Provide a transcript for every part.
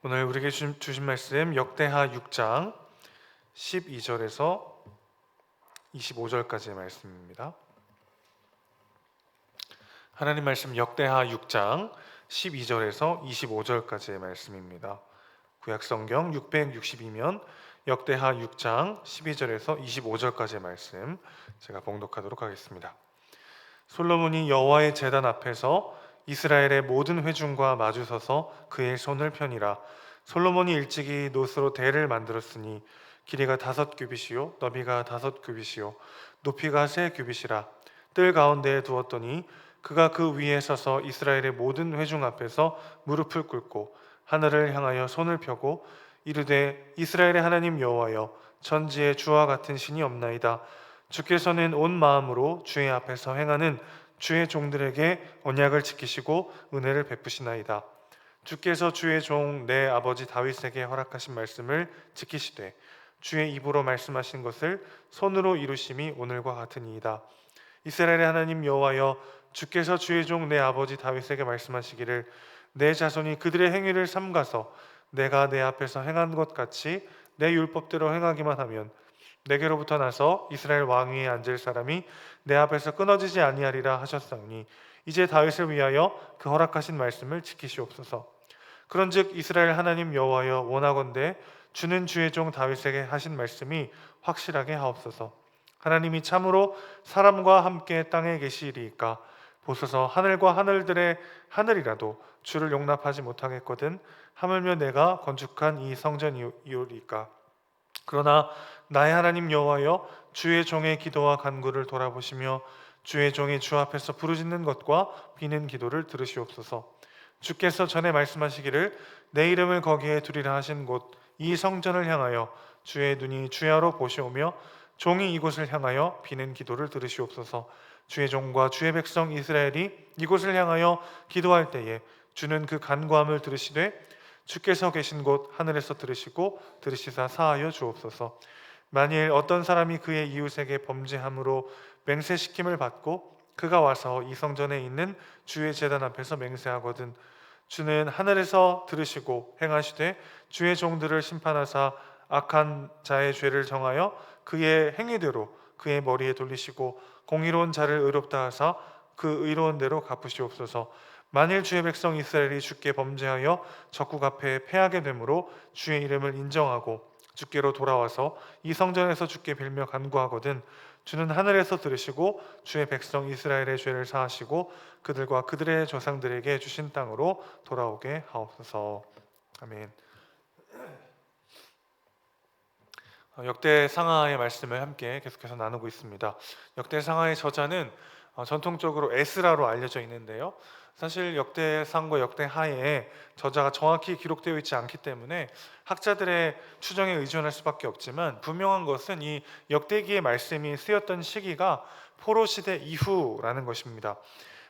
오늘 우리에게 주신 말씀 역대하 6장 12절에서 25절까지의 말씀입니다. 하나님 말씀 역대하 6장 12절에서 25절까지의 말씀입니다. 구약성경 662면 역대하 6장 12절에서 25절까지의 말씀 제가 봉독하도록 하겠습니다. 솔로몬이 여호와의 제단 앞에서 이스라엘의 모든 회중과 마주서서 그의 손을 펴니라. 솔로몬이 일찍이 노스로 대를 만들었으니 길이가 5규빗이요 너비가 5규빗이요 높이가 3규빗이라. 뜰 가운데에 두었더니 그가 그 위에 서서 이스라엘의 모든 회중 앞에서 무릎을 꿇고 하늘을 향하여 손을 펴고 이르되 이스라엘의 하나님 여호와여, 천지에 주와 같은 신이 없나이다. 주께서는 온 마음으로 주의 앞에서 행하는 주의 종들에게 언약을 지키시고 은혜를 베푸시나이다. 주께서 주의 종 내 아버지 다윗에게 허락하신 말씀을 지키시되 주의 입으로 말씀하신 것을 손으로 이루심이 오늘과 같으니이다. 이스라엘의 하나님 여호와여, 주께서 주의 종 내 아버지 다윗에게 말씀하시기를 내 자손이 그들의 행위를 삼가서 내가 내 앞에서 행한 것 같이 내 율법대로 행하기만 하면 내게로부터 나서 이스라엘 왕위에 앉을 사람이 내 앞에서 끊어지지 아니하리라 하셨사오니 이제 다윗을 위하여 그 허락하신 말씀을 지키시옵소서. 그런즉 이스라엘 하나님 여호와여, 원하건대 주는 주의 종 다윗에게 하신 말씀이 확실하게 하옵소서. 하나님이 참으로 사람과 함께 땅에 계시리이까. 보소서, 하늘과 하늘들의 하늘이라도 주를 용납하지 못하겠거든 하물며 내가 건축한 이 성전이오리까. 그러나 나의 하나님 여호와여, 주의 종의 기도와 간구를 돌아보시며 주의 종이 주 앞에서 부르짖는 것과 비는 기도를 들으시옵소서. 주께서 전에 말씀하시기를 내 이름을 거기에 두리라 하신 곳 이 성전을 향하여 주의 눈이 주야로 보시오며 종이 이곳을 향하여 비는 기도를 들으시옵소서. 주의 종과 주의 백성 이스라엘이 이곳을 향하여 기도할 때에 주는 그 간구함을 들으시되 주께서 계신 곳 하늘에서 들으시고 들으시사 사하여 주옵소서. 만일 어떤 사람이 그의 이웃에게 범죄함으로 맹세시킴을 받고 그가 와서 이 성전에 있는 주의 제단 앞에서 맹세하거든 주는 하늘에서 들으시고 행하시되 주의 종들을 심판하사 악한 자의 죄를 정하여 그의 행위대로 그의 머리에 돌리시고 공의로운 자를 의롭다 하사 그 의로운 대로 갚으시옵소서. 만일 주의 백성 이스라엘이 주께 범죄하여 적국 앞에 패하게 되므로 주의 이름을 인정하고 주께로 돌아와서 이 성전에서 주께 빌며 간구하거든 주는 하늘에서 들으시고 주의 백성 이스라엘의 죄를 사하시고 그들과 그들의 조상들에게 주신 땅으로 돌아오게 하옵소서. 아멘. 역대 상하의 말씀을 함께 계속해서 나누고 있습니다. 역대 상하의 저자는 전통적으로 에스라로 알려져 있는데요. 사실 역대상과 역대하에 저자가 정확히 기록되어 있지 않기 때문에 학자들의 추정에 의존할 수밖에 없지만 분명한 것은 이 역대기의 말씀이 쓰였던 시기가 포로 시대 이후라는 것입니다.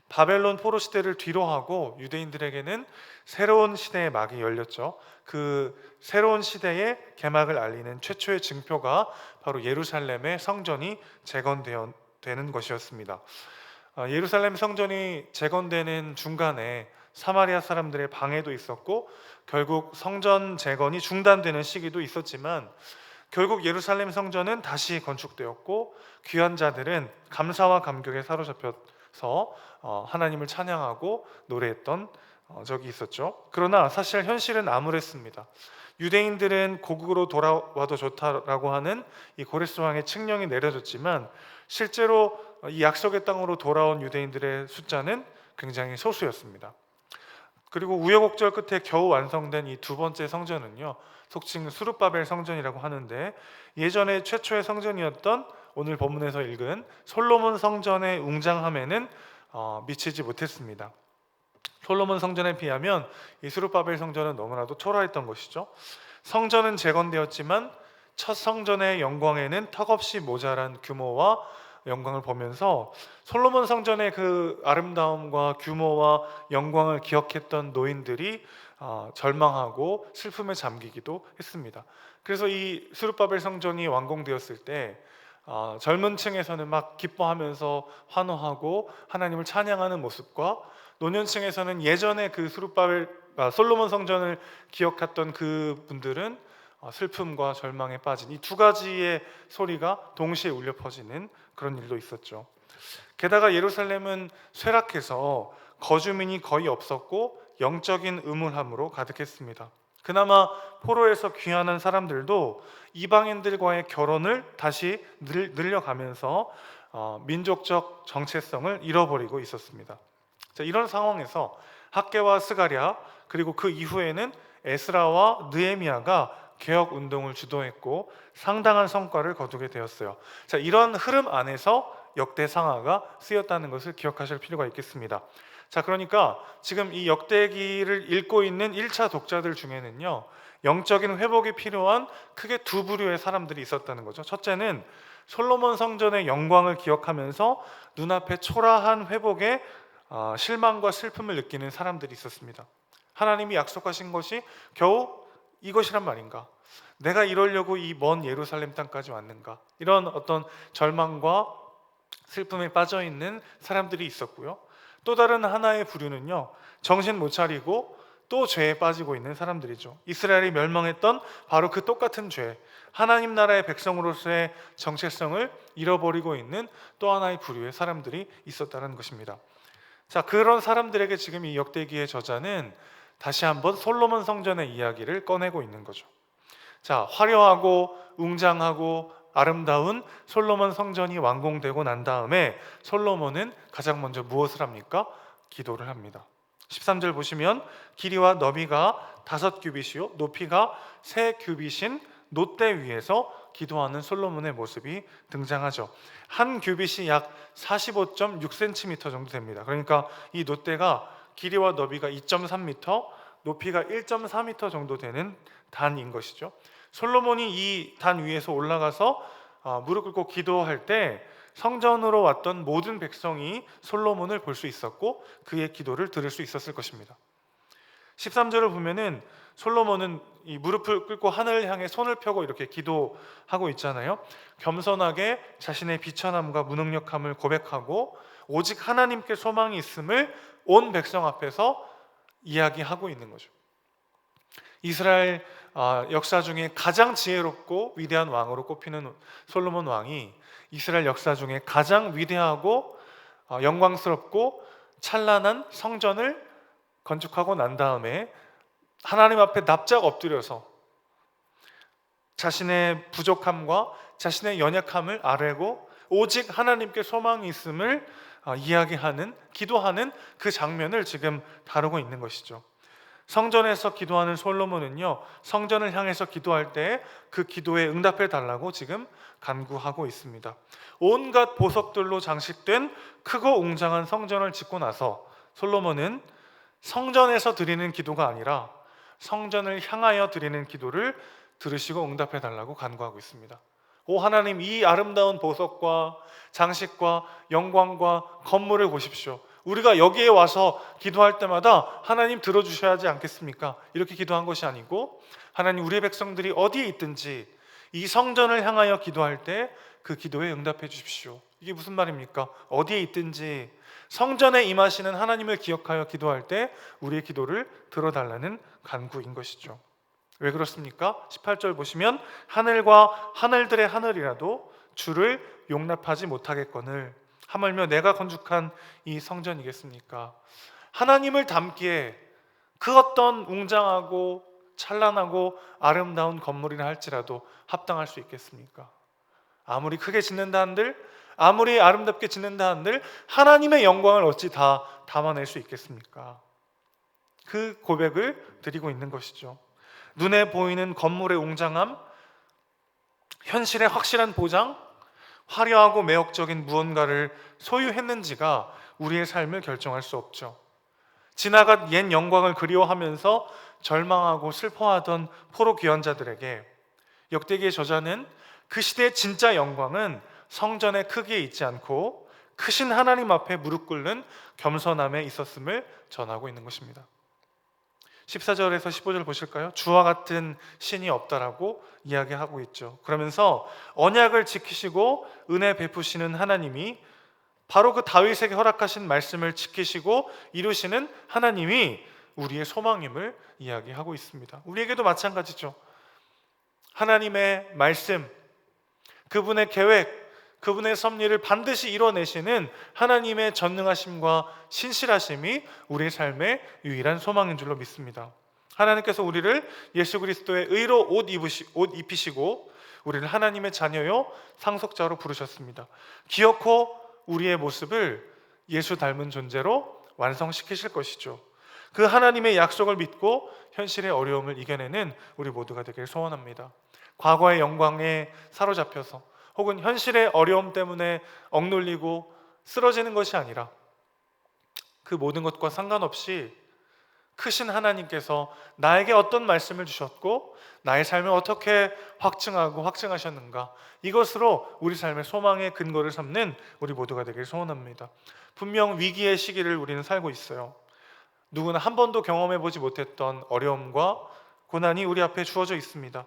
바벨론 포로 시대를 뒤로하고 유대인들에게는 새로운 시대의 막이 열렸죠. 그 새로운 시대의 개막을 알리는 최초의 증표가 바로 예루살렘의 성전이 재건되는 것이었습니다. 예루살렘 성전이 재건되는 중간에 사마리아 사람들의 방해도 있었고 결국 성전 재건이 중단되는 시기도 있었지만 결국 예루살렘 성전은 다시 건축되었고 귀한 자들은 감사와 감격에 사로잡혀서 하나님을 찬양하고 노래했던 적이 있었죠. 그러나 사실 현실은 암울했습니다. 유대인들은 고국으로 돌아와도 좋다라고 하는 이 고레스 왕의 칙령이 내려졌지만 실제로 이 약속의 땅으로 돌아온 유대인들의 숫자는 굉장히 소수였습니다. 그리고 우여곡절 끝에 겨우 완성된 이 두 번째 성전은요, 속칭 수룹바벨 성전이라고 하는데 예전에 최초의 성전이었던 오늘 본문에서 읽은 솔로몬 성전의 웅장함에는 미치지 못했습니다. 솔로몬 성전에 비하면 이 수룹바벨 성전은 너무나도 초라했던 것이죠. 성전은 재건되었지만 첫 성전의 영광에는 턱없이 모자란 규모와 영광을 보면서 솔로몬 성전의 그 아름다움과 규모와 영광을 기억했던 노인들이 절망하고 슬픔에 잠기기도 했습니다. 그래서 이 스룹바벨 성전이 완공되었을 때 젊은 층에서는 막 기뻐하면서 환호하고 하나님을 찬양하는 모습과 노년층에서는 예전에 그 스룹바벨 솔로몬 성전을 기억했던 그 분들은 슬픔과 절망에 빠진 이 두 가지의 소리가 동시에 울려 퍼지는 그런 일도 있었죠. 게다가 예루살렘은 쇠락해서 거주민이 거의 없었고 영적인 음울함으로 가득했습니다. 그나마 포로에서 귀환한 사람들도 이방인들과의 결혼을 다시 늘려가면서 민족적 정체성을 잃어버리고 있었습니다. 자, 이런 상황에서 학개와 스가랴 그리고 그 이후에는 에스라와 느헤미야가 개혁 운동을 주도했고 상당한 성과를 거두게 되었어요. 자, 이런 흐름 안에서 역대상하가 쓰였다는 것을 기억하실 필요가 있겠습니다. 자, 그러니까 지금 이 역대기를 읽고 있는 1차 독자들 중에는요, 영적인 회복이 필요한 크게 두 부류의 사람들이 있었다는 거죠. 첫째는 솔로몬 성전의 영광을 기억하면서 눈앞에 초라한 회복의 실망과 슬픔을 느끼는 사람들이 있었습니다. 하나님이 약속하신 것이 겨우 이것이란 말인가? 내가 이러려고 이 먼 예루살렘 땅까지 왔는가? 이런 어떤 절망과 슬픔에 빠져 있는 사람들이 있었고요. 또 다른 하나의 부류는요, 정신 못 차리고 또 죄에 빠지고 있는 사람들이죠. 이스라엘이 멸망했던 바로 그 똑같은 죄, 하나님 나라의 백성으로서의 정체성을 잃어버리고 있는 또 하나의 부류의 사람들이 있었다는 것입니다. 자, 그런 사람들에게 지금 이 역대기의 저자는 다시 한번 솔로몬 성전의 이야기를 꺼내고 있는 거죠. 자, 화려하고 웅장하고 아름다운 솔로몬 성전이 완공되고 난 다음에 솔로몬은 가장 먼저 무엇을 합니까? 기도를 합니다. 13절 보시면 길이와 너비가 5규빗이요 높이가 3규빗인 놋대 위에서 기도하는 솔로몬의 모습이 등장하죠. 한 규빗이 약 45.6cm 정도 됩니다. 그러니까 이 놋대가 길이와 너비가 2.3m, 높이가 1.4m 정도 되는 단인 것이죠. 솔로몬이 이 단 위에서 올라가서 무릎 꿇고 기도할 때 성전으로 왔던 모든 백성이 솔로몬을 볼 수 있었고 그의 기도를 들을 수 있었을 것입니다. 13절을 보면은 솔로몬은 이 무릎을 꿇고 하늘을 향해 손을 펴고 이렇게 기도하고 있잖아요. 겸손하게 자신의 비천함과 무능력함을 고백하고 오직 하나님께 소망이 있음을 온 백성 앞에서 이야기하고 있는 거죠. 이스라엘 역사 중에 가장 지혜롭고 위대한 왕으로 꼽히는 솔로몬 왕이 이스라엘 역사 중에 가장 위대하고 영광스럽고 찬란한 성전을 건축하고 난 다음에 하나님 앞에 납작 엎드려서 자신의 부족함과 자신의 연약함을 아뢰고 오직 하나님께 소망이 있음을 이야기하는, 기도하는 그 장면을 지금 다루고 있는 것이죠. 성전에서 기도하는 솔로몬은요, 성전을 향해서 기도할 때 그 기도에 응답해 달라고 지금 간구하고 있습니다. 온갖 보석들로 장식된 크고 웅장한 성전을 짓고 나서 솔로몬은 성전에서 드리는 기도가 아니라 성전을 향하여 드리는 기도를 들으시고 응답해 달라고 간구하고 있습니다. 오 하나님, 이 아름다운 보석과 장식과 영광과 건물을 보십시오. 우리가 여기에 와서 기도할 때마다 하나님 들어주셔야 하지 않겠습니까? 이렇게 기도한 것이 아니고 하나님, 우리의 백성들이 어디에 있든지 이 성전을 향하여 기도할 때 그 기도에 응답해 주십시오. 이게 무슨 말입니까? 어디에 있든지 성전에 임하시는 하나님을 기억하여 기도할 때 우리의 기도를 들어달라는 간구인 것이죠. 왜 그렇습니까? 18절 보시면 하늘과 하늘들의 하늘이라도 주를 용납하지 못하겠거늘 하물며 내가 건축한 이 성전이겠습니까? 하나님을 닮기에 그 어떤 웅장하고 찬란하고 아름다운 건물이라 할지라도 합당할 수 있겠습니까? 아무리 크게 짓는다 한들, 아무리 아름답게 짓는다 한들 하나님의 영광을 어찌 다 담아낼 수 있겠습니까? 그 고백을 드리고 있는 것이죠. 눈에 보이는 건물의 웅장함, 현실의 확실한 보장, 화려하고 매혹적인 무언가를 소유했는지가 우리의 삶을 결정할 수 없죠. 지나간 옛 영광을 그리워하면서 절망하고 슬퍼하던 포로 귀환자들에게 역대기의 저자는 그 시대의 진짜 영광은 성전의 크기에 있지 않고 크신 하나님 앞에 무릎 꿇는 겸손함에 있었음을 전하고 있는 것입니다. 14절에서 15절 보실까요? 주와 같은 신이 없다라고 이야기하고 있죠. 그러면서 언약을 지키시고 은혜 베푸시는 하나님이, 바로 그 다윗에게 허락하신 말씀을 지키시고 이루시는 하나님이 우리의 소망임을 이야기하고 있습니다. 우리에게도 마찬가지죠. 하나님의 말씀, 그분의 계획, 그분의 섭리를 반드시 이뤄내시는 하나님의 전능하심과 신실하심이 우리의 삶의 유일한 소망인 줄로 믿습니다. 하나님께서 우리를 예수 그리스도의 의로 옷 입히시고 우리를 하나님의 자녀요 상속자로 부르셨습니다. 기어코 우리의 모습을 예수 닮은 존재로 완성시키실 것이죠. 그 하나님의 약속을 믿고 현실의 어려움을 이겨내는 우리 모두가 되길 소원합니다. 과거의 영광에 사로잡혀서 혹은 현실의 어려움 때문에 억눌리고 쓰러지는 것이 아니라 그 모든 것과 상관없이 크신 하나님께서 나에게 어떤 말씀을 주셨고 나의 삶을 어떻게 확증하셨는가, 이것으로 우리 삶의 소망의 근거를 삼는 우리 모두가 되길 소원합니다. 분명 위기의 시기를 우리는 살고 있어요. 누구나 한 번도 경험해보지 못했던 어려움과 고난이 우리 앞에 주어져 있습니다.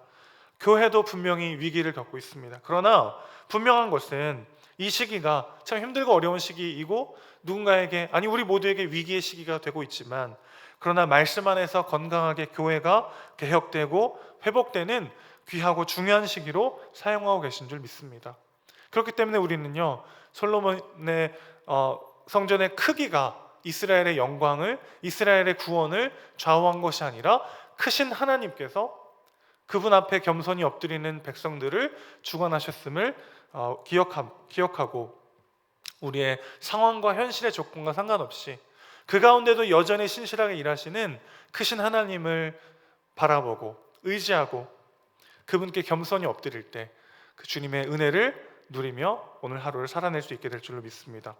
교회도 분명히 위기를 겪고 있습니다. 그러나 분명한 것은 이 시기가 참 힘들고 어려운 시기이고 누군가에게, 아니 우리 모두에게 위기의 시기가 되고 있지만, 그러나 말씀 안에서 건강하게 교회가 개혁되고 회복되는 귀하고 중요한 시기로 사용하고 계신 줄 믿습니다. 그렇기 때문에 우리는요, 솔로몬의 성전의 크기가 이스라엘의 영광을, 이스라엘의 구원을 좌우한 것이 아니라 크신 하나님께서 그분 앞에 겸손히 엎드리는 백성들을 주관하셨음을 기억하고 우리의 상황과 현실의 조건과 상관없이 그 가운데도 여전히 신실하게 일하시는 크신 하나님을 바라보고 의지하고 그분께 겸손히 엎드릴 때 그 주님의 은혜를 누리며 오늘 하루를 살아낼 수 있게 될 줄로 믿습니다.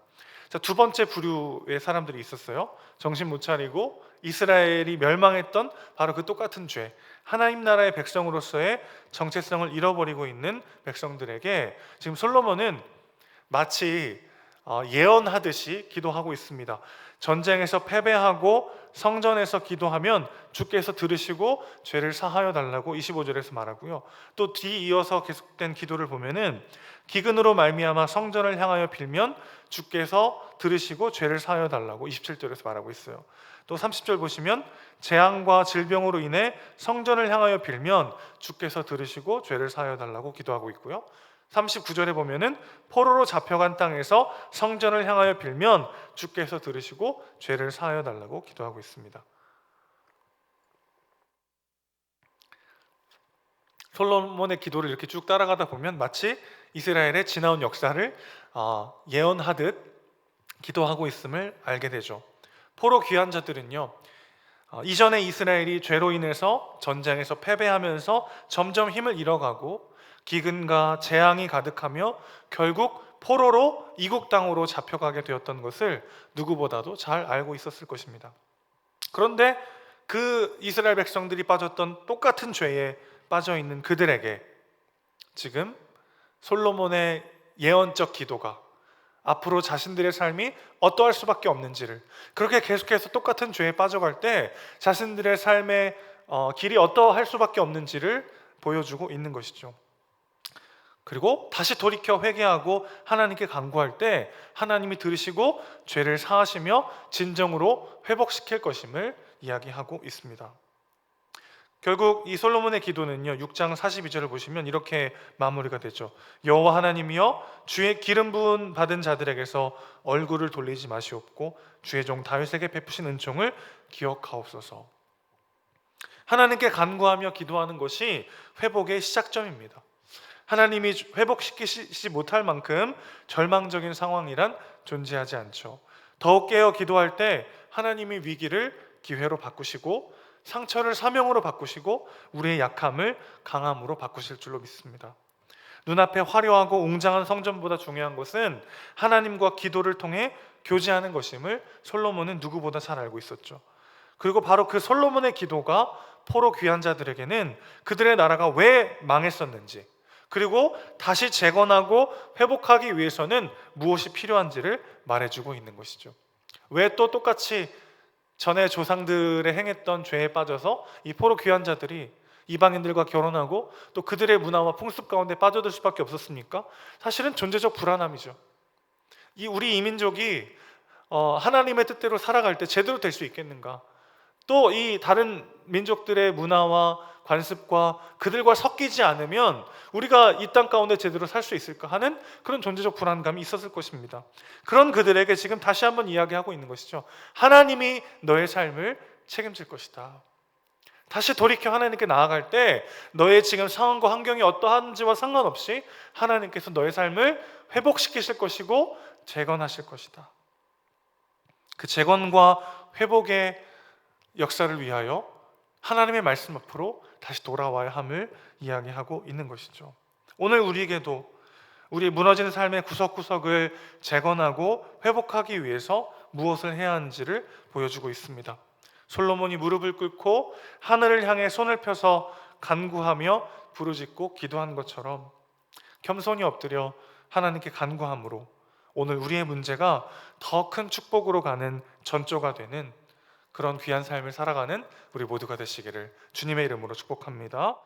자, 두 번째 부류의 사람들이 있었어요. 정신 못 차리고 이스라엘이 멸망했던 바로 그 똑같은 죄, 하나님 나라의 백성으로서의 정체성을 잃어버리고 있는 백성들에게 지금 솔로몬은 마치 예언하듯이 기도하고 있습니다. 전쟁에서 패배하고 성전에서 기도하면 주께서 들으시고 죄를 사하여 달라고 25절에서 말하고요. 또 뒤이어서 계속된 기도를 보면은 기근으로 말미암아 성전을 향하여 빌면 주께서 들으시고 죄를 사하여 달라고 27절에서 말하고 있어요. 또 30절 보시면 재앙과 질병으로 인해 성전을 향하여 빌면 주께서 들으시고 죄를 사하여 달라고 기도하고 있고요. 39절에 보면은 포로로 잡혀간 땅에서 성전을 향하여 빌면 주께서 들으시고 죄를 사하여 달라고 기도하고 있습니다. 솔로몬의 기도를 이렇게 쭉 따라가다 보면 마치 이스라엘의 지나온 역사를 예언하듯 기도하고 있음을 알게 되죠. 포로 귀환 자들은요, 이전에 이스라엘이 죄로 인해서 전쟁에서 패배하면서 점점 힘을 잃어가고 기근과 재앙이 가득하며 결국 포로로 이국 땅으로 잡혀가게 되었던 것을 누구보다도 잘 알고 있었을 것입니다. 그런데 그 이스라엘 백성들이 빠졌던 똑같은 죄에 빠져 있는 그들에게 지금 솔로몬의 예언적 기도가 앞으로 자신들의 삶이 어떠할 수밖에 없는지를, 그렇게 계속해서 똑같은 죄에 빠져갈 때 자신들의 삶의 길이 어떠할 수밖에 없는지를 보여주고 있는 것이죠. 그리고 다시 돌이켜 회개하고 하나님께 간구할 때 하나님이 들으시고 죄를 사하시며 진정으로 회복시킬 것임을 이야기하고 있습니다. 결국 이 솔로몬의 기도는요, 6장 42절을 보시면 이렇게 마무리가 되죠. 여호와 하나님이여, 주의 기름 부은 받은 자들에게서 얼굴을 돌리지 마시옵고 주의 종 다윗에게 베푸신 은총을 기억하옵소서. 하나님께 간구하며 기도하는 것이 회복의 시작점입니다. 하나님이 회복시키지 못할 만큼 절망적인 상황이란 존재하지 않죠. 더욱 깨어 기도할 때 하나님이 위기를 기회로 바꾸시고 상처를 사명으로 바꾸시고 우리의 약함을 강함으로 바꾸실 줄로 믿습니다. 눈앞에 화려하고 웅장한 성전보다 중요한 것은 하나님과 기도를 통해 교제하는 것임을 솔로몬은 누구보다 잘 알고 있었죠. 그리고 바로 그 솔로몬의 기도가 포로 귀환 자들에게는 그들의 나라가 왜 망했었는지, 그리고 다시 재건하고 회복하기 위해서는 무엇이 필요한지를 말해주고 있는 것이죠. 왜 또 똑같이 전에 조상들의 행했던 죄에 빠져서 이 포로 귀환 자들이 이방인들과 결혼하고 또 그들의 문화와 풍습 가운데 빠져들 수밖에 없었습니까? 사실은 존재적 불안함이죠. 우리 이민족이 하나님의 뜻대로 살아갈 때 제대로 될 수 있겠는가? 또 이 다른 민족들의 문화와 관습과 그들과 섞이지 않으면 우리가 이 땅 가운데 제대로 살 수 있을까 하는 그런 존재적 불안감이 있었을 것입니다. 그런 그들에게 지금 다시 한번 이야기하고 있는 것이죠. 하나님이 너의 삶을 책임질 것이다. 다시 돌이켜 하나님께 나아갈 때 너의 지금 상황과 환경이 어떠한지와 상관없이 하나님께서 너의 삶을 회복시키실 것이고 재건하실 것이다. 그 재건과 회복의 역사를 위하여 하나님의 말씀 앞으로 다시 돌아와야 함을 이야기하고 있는 것이죠. 오늘 우리에게도 우리 무너진 삶의 구석구석을 재건하고 회복하기 위해서 무엇을 해야 하는지를 보여주고 있습니다. 솔로몬이 무릎을 꿇고 하늘을 향해 손을 펴서 간구하며 부르짖고 기도한 것처럼 겸손히 엎드려 하나님께 간구함으로 오늘 우리의 문제가 더 큰 축복으로 가는 전조가 되는 그런 귀한 삶을 살아가는 우리 모두가 되시기를 주님의 이름으로 축복합니다.